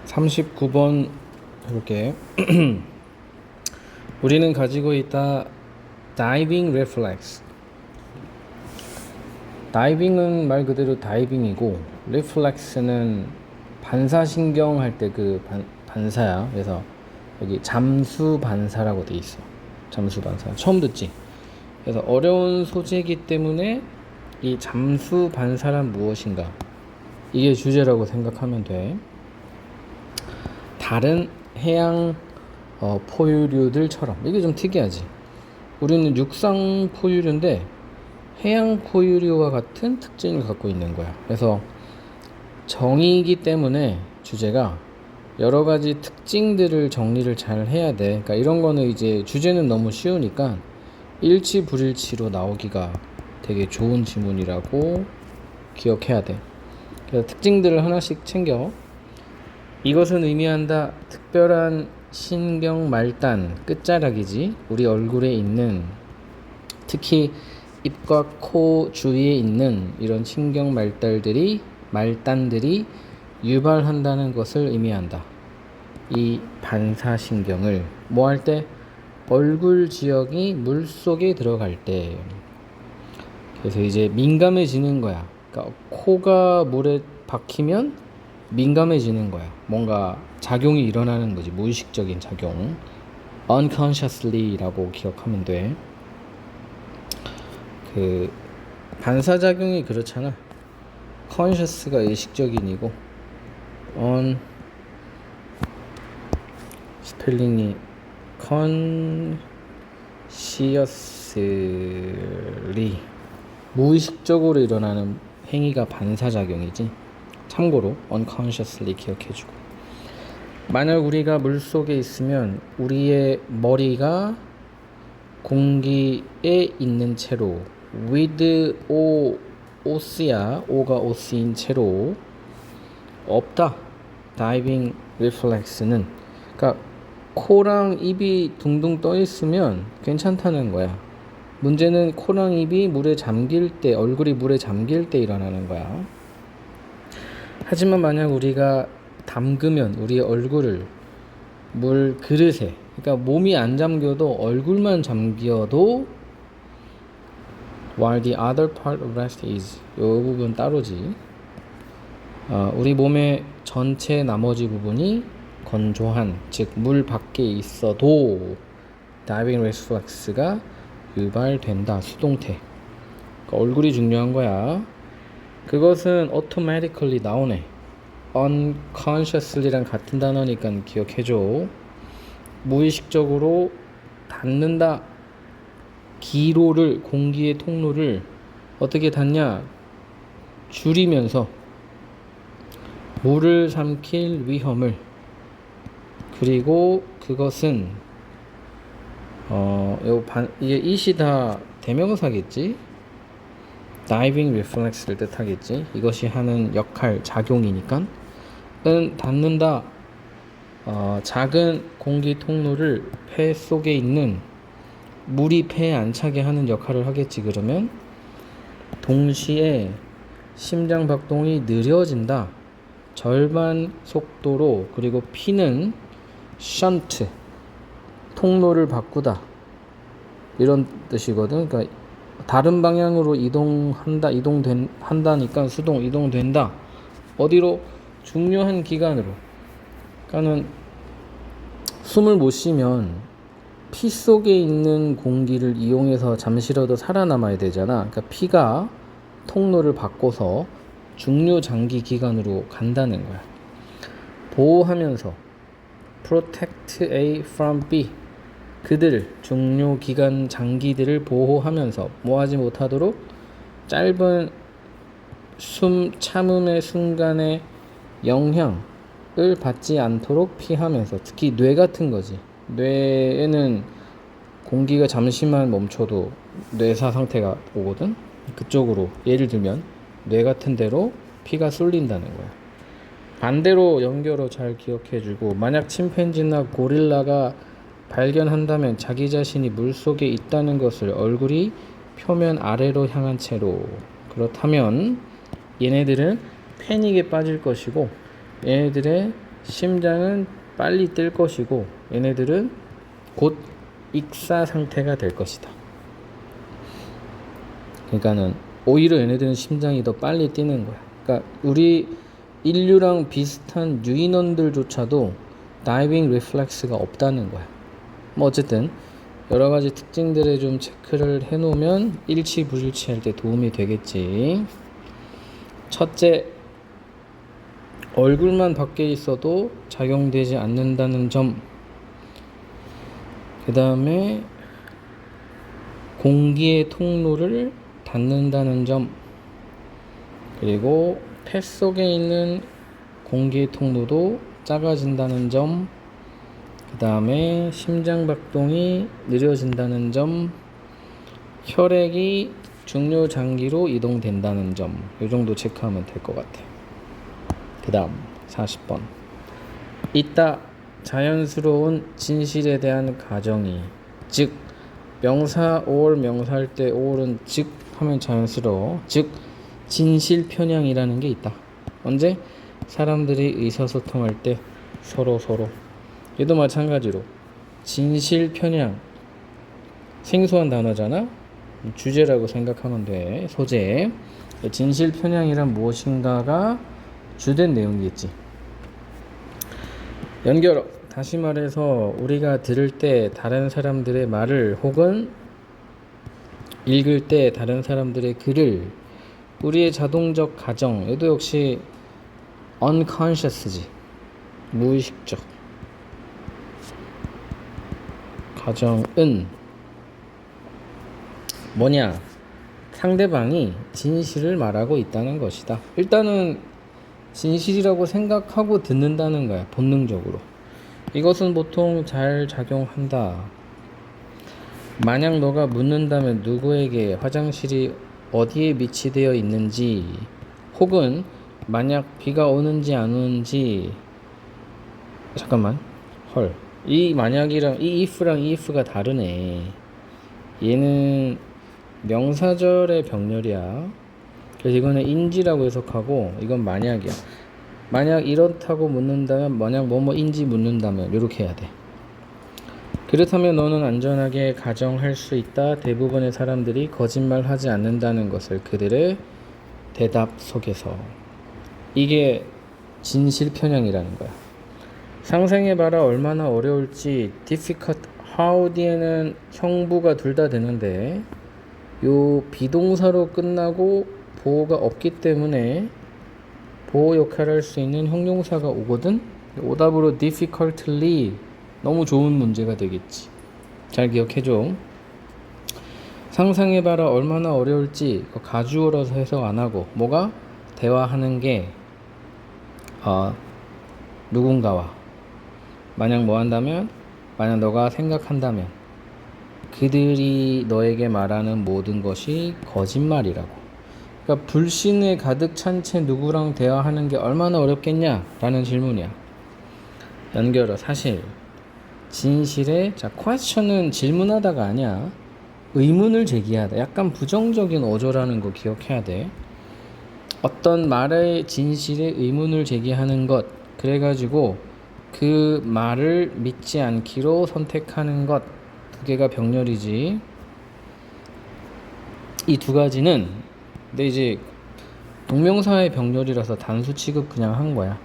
39번 해볼게. 우리는 가지고 있다 diving reflex. 다이빙은 말 그대로 다이빙이고 reflex는 반사신경 할 때 그 반사야. 그래서 여기 잠수 반사라고 돼 있어. 잠수 반사 처음 듣지? 그래서 어려운 소재이기 때문에 이 잠수 반사란 무엇인가, 이게 주제라고 생각하면 돼. 다른 해양 포유류들처럼, 이게 좀 특이하지. 우리는 육상 포유류인데 해양 포유류와 같은 특징을 갖고 있는 거야. 그래서 정의이기 때문에 주제가 여러 가지 특징들을 정리를 잘 해야 돼. 그러니까 이런 거는 이제 주제는 너무 쉬우니까 일치 불일치로 나오기가 되게 좋은 지문이라고 기억해야 돼. 그래서 특징들을 하나씩 챙겨. 이것은 의미한다 특별한 신경 말단, 끝자락이지. 우리 얼굴에 있는, 특히 입과 코 주위에 있는 이런 신경 말단들이 유발한다는 것을 의미한다. 이 반사신경을 뭐 할 때? 얼굴 지역이 물 속에 들어갈 때. 그래서 이제 민감해지는 거야. 그러니까 코가 물에 박히면 민감해지는 거야. 뭔가 작용이 일어나는 거지. 무의식적인 작용. unconsciously라고 기억하면 돼. 그 반사작용이 그렇잖아. conscious가 의식적인이고 스펠링이 consciously, 무의식적으로 일어나는 행위가 반사작용이지. 참고로 unconsciously 기억해주고. 만약 우리가 물속에 있으면 우리의 머리가 공기에 있는 채로 with OC야. O가 OC인 채로 없다. 다이빙 리플렉스는. 그러니까 코랑 입이 둥둥 떠 있으면 괜찮다는 거야. 문제는 코랑 입이 물에 잠길 때, 얼굴이 물에 잠길 때 일어나는 거야. 하지만 만약 우리가 담그면 우리의 얼굴을 물 그릇에, 그러니까 몸이 안 잠겨도 얼굴만 잠겨도 while the other part of rest is, 이 부분 따로지. 우리 몸의 전체 나머지 부분이 건조한, 즉 물 밖에 있어도 다이빙 리플렉스가 유발된다. 수동태. 그러니까 얼굴이 중요한 거야. 그것은 automatically 나오네. unconsciously랑 같은 단어니까 기억해줘. 무의식적으로 닫는다. 기로를, 공기의 통로를 어떻게 닫냐? 줄이면서 물을 삼킬 위험을. 그리고 그것은 이게 이시 다 대명사겠지? 다이빙 리플렉스를 뜻하겠지. 이것이 하는 역할, 작용이니까. 닫는다. 작은 공기 통로를 폐 속에 있는 물이 폐에 안 차게 하는 역할을 하겠지. 그러면 동시에 심장 박동이 느려진다. 절반 속도로. 그리고 피는 션트, 통로를 바꾸다, 이런 뜻이거든. 그러니까 다른 방향으로 한다니까 수동 이동된다. 어디로? 중요한 기관으로. 그러니까는 숨을 못 쉬면 피 속에 있는 공기를 이용해서 잠시라도 살아남아야 되잖아. 그러니까 피가 통로를 바꿔서 중요 장기 기관으로 간다는 거야. 보호하면서 protect A from B, 그들 중요 기관 장기들을 보호하면서 뭐하지 못하도록, 짧은 숨 참음의 순간에 영향을 받지 않도록 피하면서. 특히 뇌 같은 거지. 뇌에는 공기가 잠시만 멈춰도 뇌사 상태가 오거든. 그쪽으로, 예를 들면 뇌 같은 데로 피가 쏠린다는 거야. 반대로 연결어 잘 기억해주고, 만약 침팬지나 고릴라가 발견한다면 자기 자신이 물속에 있다는 것을 얼굴이 표면 아래로 향한 채로, 그렇다면 얘네들은 패닉에 빠질 것이고 얘네들의 심장은 빨리 뛸 것이고 얘네들은 곧 익사 상태가 될 것이다. 그러니까는 오히려 얘네들은 심장이 더 빨리 뛰는 거야. 그러니까 우리 인류랑 비슷한 유인원들조차도 다이빙 리플렉스가 없다는 거야. 뭐 어쨌든 여러 가지 특징들을 좀 체크를 해놓으면 일치 불일치 할 때 도움이 되겠지. 첫째, 얼굴만 밖에 있어도 작용되지 않는다는 점. 그 다음에 공기의 통로를 닫는다는 점. 그리고 폐 속에 있는 공기의 통로도 작아진다는 점. 그 다음에 심장박동이 느려진다는 점. 혈액이 중요장기로 이동된다는 점. 이 정도 체크하면 될 것 같아. 그 다음 40번. 이따 자연스러운 진실에 대한 가정이, 즉 명사 or 명사할 때 or은 즉 하면 자연스러워, 즉 진실 편향이라는 게 있다. 언제? 사람들이 의사소통할 때 서로 얘도 마찬가지로 진실 편향, 생소한 단어잖아. 주제라고 생각하면 돼. 소재. 진실 편향이란 무엇인가가 주된 내용이겠지. 연결어. 다시 말해서 우리가 들을 때 다른 사람들의 말을 혹은 읽을 때 다른 사람들의 글을 우리의 자동적 가정, 얘도 역시 unconscious지. 무의식적. 가정은 뭐냐? 상대방이 진실을 말하고 있다는 것이다. 일단은 진실이라고 생각하고 듣는다는 거야. 본능적으로. 이것은 보통 잘 작용한다. 만약 너가 묻는다면 누구에게 화장실이 어디에 위치되어 있는지, 혹은 만약 비가 오는지 안 오는지, 잠깐만, 헐, 이 만약이랑 이 if랑 이 if가 다르네. 얘는 명사절의 병렬이야. 그래서 이거는 인지라고 해석하고, 이건 만약이야. 만약 이렇다고 묻는다면, 만약 뭐뭐인지 묻는다면 이렇게 해야 돼. 그렇다면 너는 안전하게 가정할 수 있다. 대부분의 사람들이 거짓말하지 않는다는 것을 그들의 대답 속에서. 이게 진실 편향이라는 거야. 상상해봐라 얼마나 어려울지. difficult, how 뒤에는 형부가 둘 다 되는데 요 비동사로 끝나고 보호가 없기 때문에 보호 역할을 할 수 있는 형용사가 오거든. 오답으로 difficultly, 너무 좋은 문제가 되겠지. 잘 기억해줘. 상상해봐라 얼마나 어려울지 가주어라서 해석 안하고 뭐가? 대화하는 게 누군가와 만약 뭐 한다면, 만약 너가 생각한다면 그들이 너에게 말하는 모든 것이 거짓말이라고. 그러니까 불신에 가득 찬 채 누구랑 대화하는 게 얼마나 어렵겠냐 라는 질문이야. 연결어. 사실 진실에, 자, question은 질문하다가 아니야. 의문을 제기하다. 약간 부정적인 어조라는 거 기억해야 돼. 어떤 말의 진실에 의문을 제기하는 것. 그래가지고 그 말을 믿지 않기로 선택하는 것. 두 개가 병렬이지. 이 두 가지는 근데 이제 동명사의 병렬이라서 단수 취급 그냥 한 거야.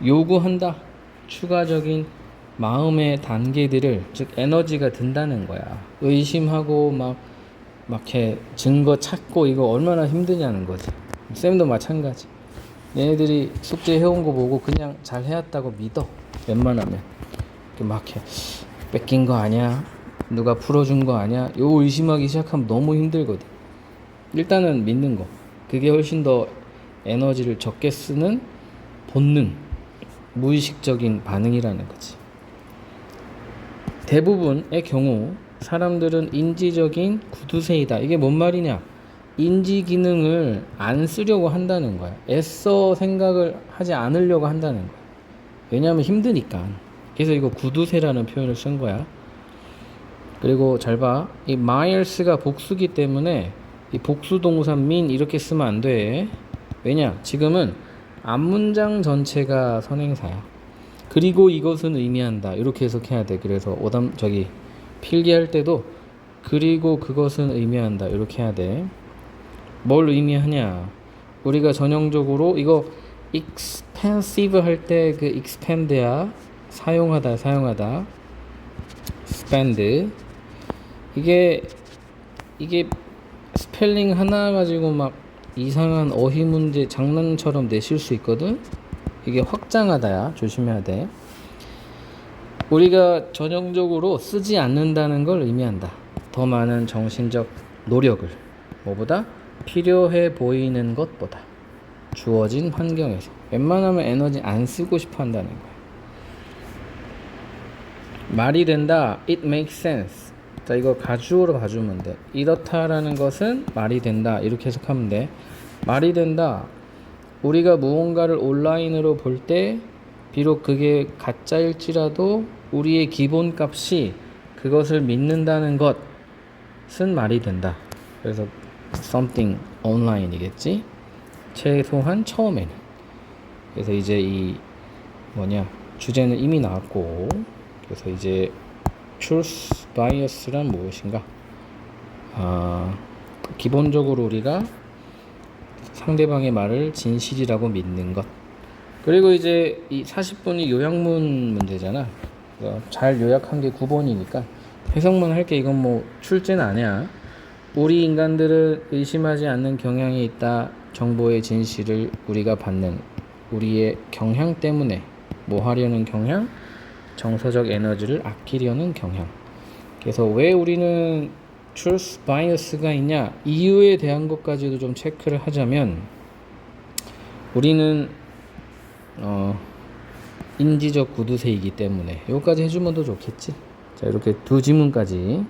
요구한다. 추가적인 마음의 단계들을, 즉 에너지가 든다는 거야. 의심하고 막 이렇게 증거 찾고 이거 얼마나 힘드냐는 거지. 쌤도 마찬가지. 얘네들이 숙제 해온 거 보고 그냥 잘 해왔다고 믿어. 웬만하면 막 이렇게 뺏긴 거 아니야? 누가 풀어준 거 아니야? 요 의심하기 시작하면 너무 힘들거든. 일단은 믿는 거. 그게 훨씬 더 에너지를 적게 쓰는 본능, 무의식적인 반응이라는 거지. 대부분의 경우 사람들은 인지적인 구두쇠이다. 이게 뭔 말이냐? 인지 기능을 안 쓰려고 한다는 거야. 애써 생각을 하지 않으려고 한다는 거야. 왜냐하면 힘드니까. 그래서 이거 구두쇠라는 표현을 쓴 거야. 그리고 잘 봐. 이 miles가 복수기 때문에 이 복수 동사 mean 이렇게 쓰면 안 돼. 왜냐? 지금은 앞문장 전체가 선행사야. 그리고 이것은 의미한다 이렇게 해석해야 돼. 그래서 필기할 때도 그리고 그것은 의미한다 이렇게 해야 돼. 뭘 의미하냐? 우리가 전형적으로 이거 expensive 할 때 그 expand야 사용하다 spend 이게 스펠링 하나 가지고 막 이상한 어휘 문제 장난처럼 내실 수 있거든. 이게 확장하다야 조심해야 돼. 우리가 전형적으로 쓰지 않는다는 걸 의미한다. 더 많은 정신적 노력을 뭐보다 필요해 보이는 것보다 주어진 환경에서 웬만하면 에너지 안 쓰고 싶어 한다는 거야. 말이 된다. It makes sense. 자, 이거 가주어로 봐주면 돼. 이렇다라는 것은 말이 된다 이렇게 해석하면 돼. 말이 된다. 우리가 무언가를 온라인으로 볼 때 비록 그게 가짜일지라도 우리의 기본값이 그것을 믿는다는 것은 말이 된다. 그래서 something online이겠지. 최소한 처음에는. 그래서 이제 주제는 이미 나왔고, 그래서 이제 truth bias란 무엇인가? 기본적으로 우리가 상대방의 말을 진실이라고 믿는 것. 그리고 이제 이 40분이 요약문 문제잖아. 잘 요약한 게 9번이니까 해석만 할게. 이건 뭐 출제는 아니야. 우리 인간들은 의심하지 않는 경향이 있다. 정보의 진실을 우리가 받는 우리의 경향 때문에 뭐 하려는 경향? 정서적 에너지를 아끼려는 경향. 그래서 왜 우리는 truth bias가 있냐? 이유에 대한 것까지도 좀 체크를 하자면 우리는 인지적 구두쇠이기 때문에 여기까지 해주면 더 좋겠지. 자, 이렇게 두 지문까지